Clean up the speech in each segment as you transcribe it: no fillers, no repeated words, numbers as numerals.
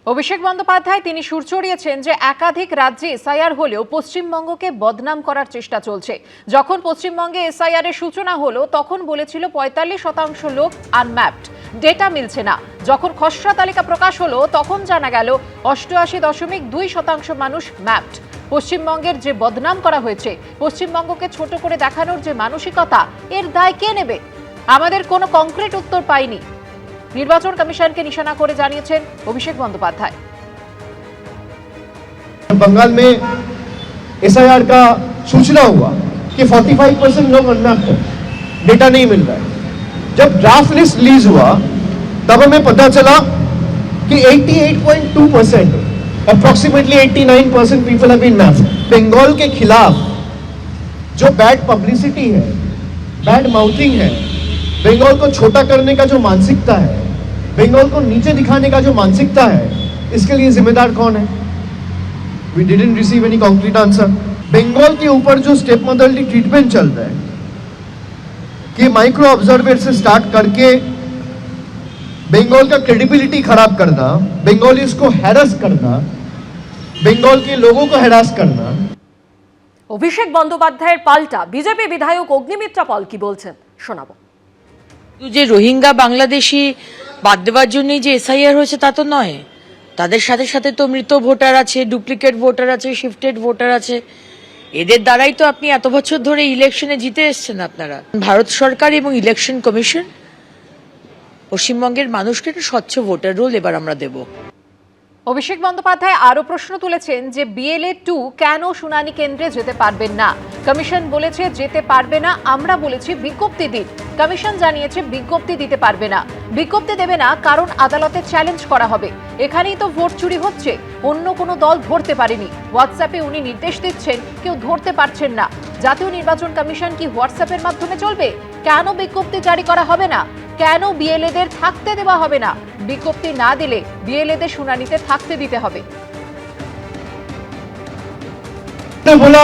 অভিষেক বন্দ্যোপাধ্যায় তিনি সুর চড়িয়েছেন যে একাধিক রাজ্যে এসআইআর হলেও পশ্চিমবঙ্গকে বদনাম করার চেষ্টা চলছে। যখন পশ্চিমবঙ্গে এসআইআর এর সূচনা হলো তখন বলেছিল ৪৫% লোক আনম্যাপড, ডেটা মিলছে না। যখন খসড়া তালিকা প্রকাশ হলো তখন জানা গেল ৮৮.২% মানুষ ম্যাপড। পশ্চিমবঙ্গের যে বদনাম করা হয়েছে, পশ্চিমবঙ্গকে ছোট করে দেখানোর যে মানসিকতা, এর দায় কে নেবে? আমাদের কোনো কংক্রিট উত্তর পাইনি। নির্বাচন কমিশনকে নিশানা করে জানিয়েছেন অভিষেক বন্দ্যোপাধ্যায়। बंगाल में एसआईआर का सूचना हुआ कि 45% लोग अनमैप्ड हैं, डेटा नहीं मिल रहा है। जब ड्राफ्ट लिस्ट रिलीज हुआ तब हमें पता चला कि 88.2%, approximately 89% people have been mapped. Bengal के खिलाफ जो बैड पब्लिसिटी है, बैड माउथिंग है, बंगाल को छोटा करने का जो मानसिकता है, बंगाल को नीचे दिखाने का जो मानसिकता है, इसके लिए जिम्मेदार कौन है? We didn't receive any concrete answer. Bengal के ऊपर जो स्टेप मदरली ट्रीटमेंट चल रहा है कि माइक्रो ऑब्जर्वर से स्टार्ट करके बंगाल का क्रेडिबिलिटी खराब करना, बंगालीज को हैरास करना, बंगाल के लोगों को हैरास करना। অভিষেক বন্দ্যোপাধ্যায়ের পাল্টা বিজেপি বিধায়ক অগ্নিমিত্রা পল কি বলছেন শোনাবো। যে রোহিঙ্গা বাংলাদেশি বাদ দেওয়ার জন্যই যে এসআইআর হয়েছে তা তো নয়। তাদের সাথে সাথে তো মৃত ভোটার আছে, ডুপ্লিকেট ভোটার আছে, শিফটেড ভোটার আছে। এদের দ্বারাই তো আপনি এত বছর ধরে ইলেকশনে জিতে এসছেন। আপনারা ভারত সরকার এবং ইলেকশন কমিশন পশ্চিমবঙ্গের মানুষকে একটা স্বচ্ছ ভোটার রোল এবার আমরা দেব। অভিষেক বন্দ্যোপাধ্যায় আরো প্রশ্ন তুলেছেন যে BLA 2 কেন শুনানি কেন্দ্রে যেতে পারবেন না। কমিশন বলেছে যেতে পারবে না, আমরা বলেছি বিজ্ঞপ্তি দিন। কমিশন জানিয়েছে বিজ্ঞপ্তি দিতে পারবে না। বিজ্ঞপ্তি দেবে না কারণ আদালতে চ্যালেঞ্জ করা হবে। এখানেই তো ভোট চুরি হচ্ছে, অন্য কোনো দল ধরতে পারেনি। হোয়াটসঅ্যাপে উনি নির্দেশ দিচ্ছেন, কেউ ধরতে পারছেন না। জাতীয় নির্বাচন কমিশন কি হোয়াটসঅ্যাপের মাধ্যমে চলবে? কেন বিজ্ঞপ্তি জারি করা হবে না? কেন বিএলএদের থাকতে দেওয়া হবে না? বিজ্ঞপ্তি না দিলে বিএলএদের শুনানিতে থাকতে দিতে হবে। मैंने बोला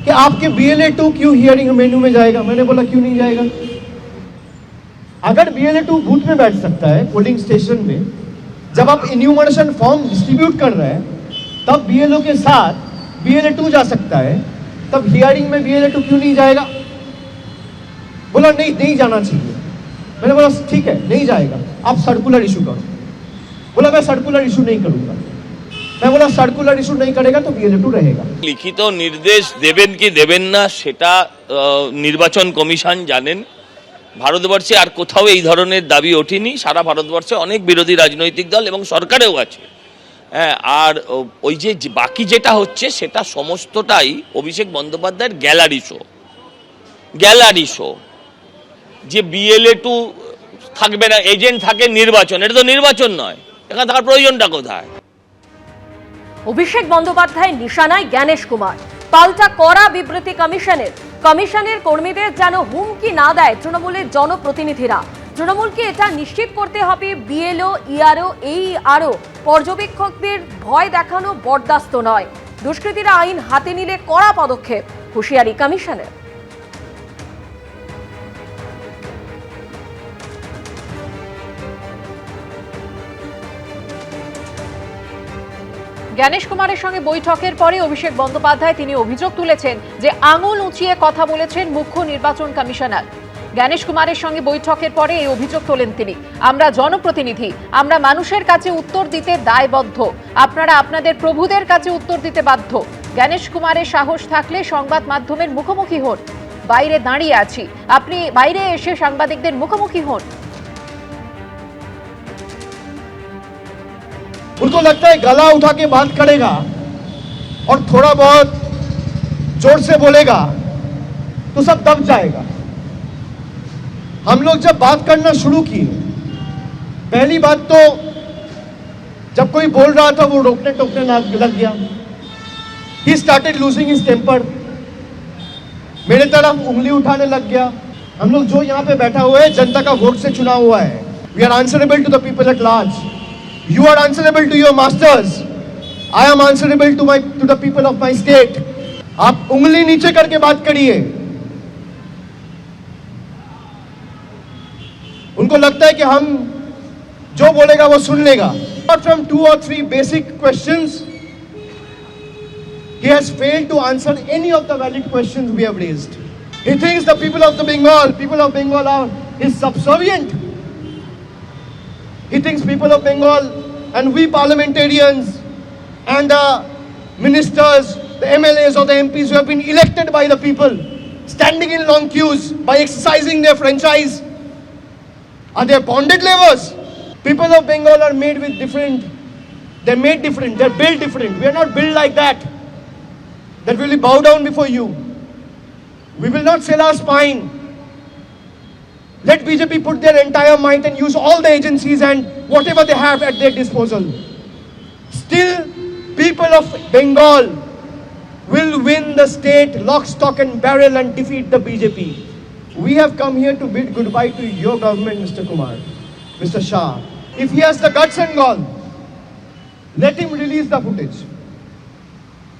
कि आपके BLA 2 क्यों हियरिंग मेन्यू में जाएगा? मैंने बोला क्यों नहीं जाएगा? अगर BLA 2 बूथ में बैठ सकता है, पोलिंग स्टेशन में, जब आप इन्यूमरेशन फॉर्म डिस्ट्रीब्यूट कर रहे हैं तब BLO के साथ BLA 2 जा सकता है, तब हियरिंग में BLA 2 क्यों नहीं जाएगा? बोला नहीं जाना चाहिए। मैंने बोला ठीक है, नहीं जाएगा, आप सर्कुलर इशू करो। बोला मैं सर्कुलर इशू नहीं करूंगा। मैं बोला सर्कुलर इशू नहीं करेगा तो BLA 2 रहेगा। লিখিত নির্দেশ দেবেন কি দেবেন না সেটা নির্বাচন কমিশন জানেন। ভারতবর্ষে আর কোথাও এই ধরনের দাবি ওঠেনি। সারা ভারতবর্ষে অনেক বিরোধী রাজনৈতিক দল এবং সরকারেও আছে। হ্যাঁ, আর ওই যে বাকি যেটা হচ্ছে সেটা সমস্তটাই অভিষেক বন্দ্যোপাধ্যায়ের গ্যালারি শো। যে BLA 2 থাকবে না, এজেন্ট থাকে নির্বাচন, এটা তো নির্বাচন নয়। এখানে থাকার প্রয়োজনটা কোথায়? অভিষেক বন্দ্যোপাধ্যায় নিশানায় জ্ঞানেশ কুমার। পাল্টা কড়া বিবৃতি কমিশনের কর্মীদের যেন হুমকি না দেয় তৃণমূলের জনপ্রতিনিধিরা। তৃণমূলকে এটা নিশ্চিত করতে হবে BLO, ERO, AERO পর্যবেক্ষকদের ভয় দেখানো বরদাস্ত নয়। দুষ্কৃতীরা আইন হাতে নিলে কড়া পদক্ষেপ, হুঁশিয়ারি কমিশনের। জ্ঞানেশ কুমারের সঙ্গে বৈঠকের পরে অভিষেক বন্দ্যোপাধ্যায় তিনি অভিযোগ তুলেছেন যে আঙুল উঁচিয়ে কথা বলেছেন মুখ্য নির্বাচন কমিশনার। জ্ঞানেশ কুমারের সঙ্গে বৈঠকের পরে এই অভিযোগ তোলেন তিনি। আমরা জনপ্রতিনিধি, আমরা মানুষের কাছে উত্তর দিতে দায়বদ্ধ, আপনারা আপনাদের প্রভুদের কাছে উত্তর দিতে বাধ্য। জ্ঞানেশ কুমারের সাহস থাকলে সংবাদ মাধ্যমের মুখোমুখি হন। বাইরে দাঁড়িয়ে আছি, আপনি বাইরে এসে সাংবাদিকদের মুখোমুখি হন। उनको लगता है गला उठा के बात करेगा और थोड़ा बहुत जोर से बोलेगा तो सब दब जाएगा। हम लोग जब बात करना शुरू किए, पहली बात तो जब कोई बोल रहा था वो रोकने टोकने लग गया। He started losing his temper, मेरे तरफ उंगली उठाने लग गया। हम लोग जो यहाँ पे बैठा हुआ है जनता का वोट से चुना हुआ है। We are answerable to the people at large. You are answerable to your masters. I am answerable to the people of my state. आप उंगली नीचे करके बात करिए। उनको लगता है कि हम जो बोलेगा वो सुन लेगा। Apart from 2 or 3 basic questions, he has failed to answer any of the valid questions we have raised. He thinks the people of Bengal are his subservient. He thinks people of Bengal and we parliamentarians and the ministers, the MLAs or the MPs who have been elected by the people, standing in long queues by exercising their franchise, are they bonded laborers? People of Bengal are made with different, they're made different, they're built different. We are not built like that we will bow down before you. We will not sell our spine. Let BJP put their entire might and use all the agencies and whatever they have at their disposal. Still, people of Bengal will win the state lock, stock and barrel and defeat the BJP. We have come here to bid goodbye to your government, Mr. Kumar, Mr. Shah. If he has the guts and gall, let him release the footage.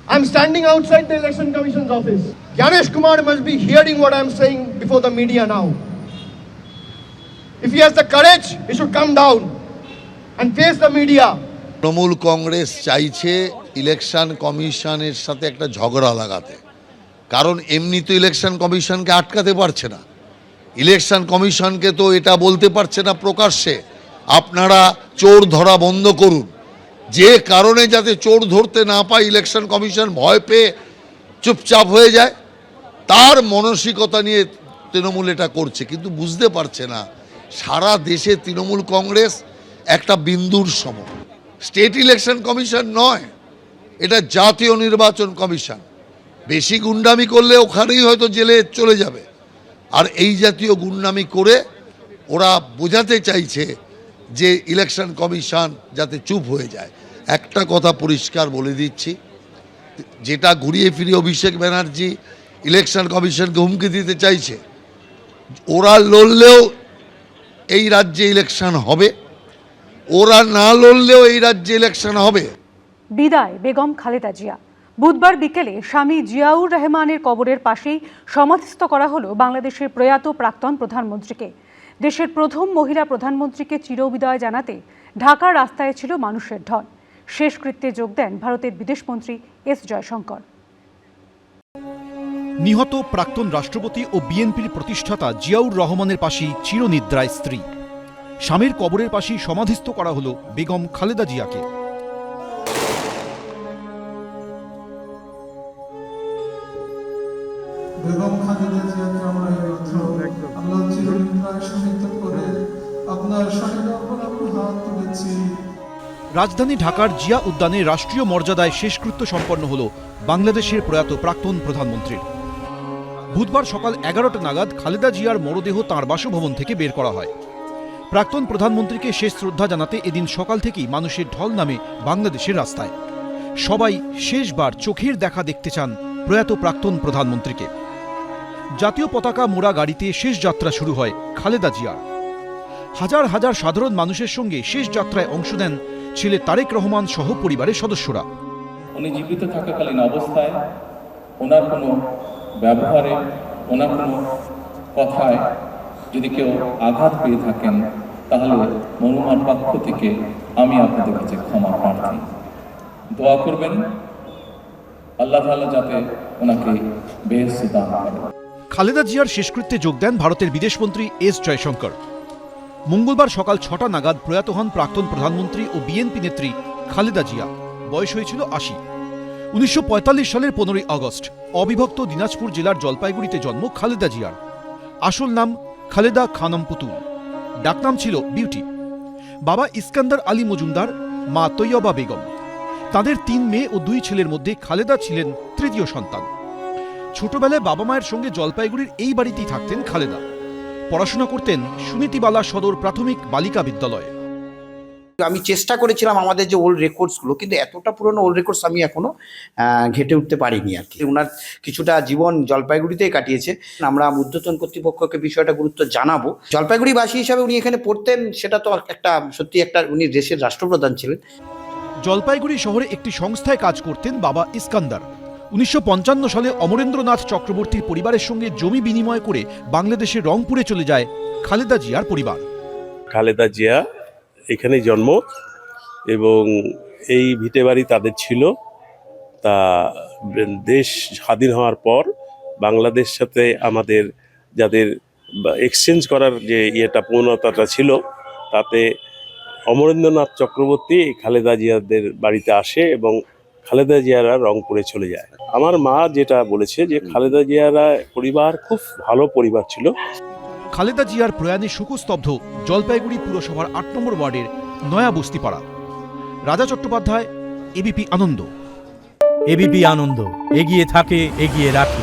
I'm standing outside the Election Commission's office. Ganesh Kumar must be hearing what I'm saying before the media now. If he has the courage, he should come down and face the media. Trinamool Congress চাইছে election কমিশনের সাথে একটা ঝগড়া লাগাতে, কারণ এমনি তো election কমিশনকে আটকাতে পারছে না। ইলেকশন কমিশনকে তো এটা বলতে পারছে না প্রকাশ্যে আপনারা চোর ধরা বন্ধ করুন, যে কারণে যাতে চোর ধরতে না পায় ইলেকশন কমিশন ভয় পেয়ে চুপচাপ হয়ে যায়, তার মানসিকতা নিয়ে তৃণমূল এটা করছে। কিন্তু বুঝতে পারছে না সারা দেশে তৃণমূল কংগ্রেস একটা বিন্দুর সম। স্টেট ইলেকশন কমিশন নয়, এটা জাতীয় নির্বাচন কমিশন। বেশি গুন্ডামি করলে ওখানেই হয়তো জেলে চলে যাবে। আর এই জাতীয় গুন্ডামি করে ওরা বোঝাতে চাইছে যে ইলেকশন কমিশন যাতে চুপ হয়ে যায়। একটা কথা পরিষ্কার বলে দিচ্ছি, যেটা ঘুরিয়ে ফিরিয়ে অভিষেক ব্যানার্জি ইলেকশন কমিশনকে হুমকি দিতে চাইছে, ওরা লড়লেও এই রাজ্যে ইলেকশন হবে, ওরা না লড়লেও এই রাজ্যে ইলেকশন হবে। বিদায় বেগম খালেদা জিয়া। বুধবার বিকেলে স্বামী জিয়াউর রহমানের কবরের পাশেই সমাধিস্থ করা হলো বাংলাদেশের প্রয়াত প্রাক্তন প্রধানমন্ত্রীকে। দেশের প্রথম মহিলা প্রধানমন্ত্রীকে চিরবিদায় জানাতে ঢাকার রাস্তায় ছিল মানুষের ঢল। শেষকৃত্যে যোগ দেন ভারতের বিদেশমন্ত্রী এস জয়শঙ্কর। নিহত প্রাক্তন রাষ্ট্রপতি ও বিএনপির প্রতিষ্ঠাতা জিয়াউর রহমানের পাশেই চিরনিদ্রায় স্ত্রী। স্বামীর কবরের পাশেই সমাধিস্থ করা হলো বেগম খালেদা জিয়াকে। বেগম খালেদা জিয়াকে আমরা আল্লাহ চিরনিদ্রায় শান্তি করে আপনার শরীরে অবলম্বন হাত তুলেছি। রাজধানী ঢাকার জিয়া উদ্যানে রাষ্ট্রীয় মর্যাদায় শেষকৃত্য সম্পন্ন হল বাংলাদেশের প্রয়াত প্রাক্তন প্রধানমন্ত্রীর। বুধবার সকাল 11টা নাগাদ খালেদা জিয়ার মরদেহ তাঁর বাসভবন থেকে বের করা হয়। প্রাক্তন প্রধানমন্ত্রীকে শেষ শ্রদ্ধা জানাতে এদিন সকাল থেকেই মানুষের ঢল নামে বাংলাদেশের রাস্তায়। সবাই শেষবার চোখের দেখা দেখতে চান প্রয়াত প্রাক্তন প্রধানমন্ত্রীকে। জাতীয় পতাকা মোড়া গাড়িতে শেষ যাত্রা শুরু হয় খালেদা জিয়ার। হাজার হাজার সাধারণ মানুষের সঙ্গে শেষ যাত্রায় অংশ নেন ছেলে তারেক রহমান সহ পরিবারের সদস্যরা। উনি জীবিত থাকাকালীন অবস্থায় ওনার কোনো ব্যবহারে, ওনার কোনো কথায় যদি কেউ আঘাত পেয়ে থাকেন, তাহলে মনুমার পক্ষ থেকে আমি আপনাদের কাছে ক্ষমা প্রার্থী। দোয়া করবেন আল্লাহ তাআলা যাতে ওনাকে বেহেশত দান করেন। খালেদা জিয়ার শেষকৃত্যে যোগ দেন ভারতের বিদেশমন্ত্রী এস জয়শঙ্কর। মঙ্গলবার সকাল 6টা নাগাদ প্রয়াত হন প্রাক্তন প্রধানমন্ত্রী ও বিএনপি নেত্রী খালেদা জিয়া। বয়স হয়েছিল 80। 1945 সালের 15ই আগস্ট অবিভক্ত দিনাজপুর জেলার জলপাইগুড়িতে জন্ম খালেদা জিয়ার। আসল নাম খালেদা খানম পুতুল, ডাকনাম ছিল বিউটি। বাবা ইস্কান্দার আলী মজুমদার, মা তৈয়বা বেগম। তাদের 3 মেয়ে ও 2 ছেলের মধ্যে খালেদা ছিলেন তৃতীয় সন্তান। ছোটবেলায় বাবা মায়ের সঙ্গে জলপাইগুড়ির এই বাড়িতেই থাকতেন খালেদা। পড়াশোনা করতেন সুনীতিবালা সদর প্রাথমিক বালিকা বিদ্যালয়ে। আমি চেষ্টা করেছিলাম আমাদের যে ওল্ড রেকর্ডসগুলো, কিন্তু এতটা পুরনো ওল্ড রেকর্ডস আমি এখনো ঘেটে উঠতে পারিনি আর কি। ওনার কিছুটা জীবন জলপাইগুড়িতেই কাটিয়েছে। আমরা ঊর্ধ্বতন কর্তৃপক্ষকে বিষয়টা গুরুত্ব জানাবো। জলপাইগুড়িবাসী হিসাবে উনি এখানে পড়তেন, সেটা তো একটা সত্যি একটা, উনি দেশের রাষ্ট্রপ্রধান ছিলেন। জলপাইগুড়ি শহরে একটি সংস্থায় কাজ করতেন বাবা ইস্কান্দার। 1955 সালে অমরেন্দ্রনাথ চক্রবর্তীর পরিবারের সঙ্গে জমি বিনিময় করে বাংলাদেশের রংপুরে চলে যায় খালেদা জিয়ার পরিবার। খালেদা জিয়া এখানেই জন্ম, এবং এই ভিটে বাড়ি তাদের ছিল। তা দেশ স্বাধীন হওয়ার পর বাংলাদেশ সাথে আমাদের যাদের এক্সচেঞ্জ করার যে প্রবণতাটা ছিল, তাতে অমরেন্দ্রনাথ চক্রবর্তী খালেদা জিয়াদের বাড়িতে আসে এবং খালেদা জিয়ারা রংপুরে চলে যায়। আমার মা যেটা বলেছে যে খালেদা জিয়ারা পরিবার খুব ভালো পরিবার ছিল। খালেদা জিয়ার প্রয়াণে শোকস্তব্ধ জলপাইগুড়ি পুরসভার ৮ নম্বর ওয়ার্ডের নয়া বস্তিপাড়া। রাজা চট্টোপাধ্যায়, এবিপি আনন্দ। এবিপি আনন্দ, এগিয়ে থাকে, এগিয়ে রাখে।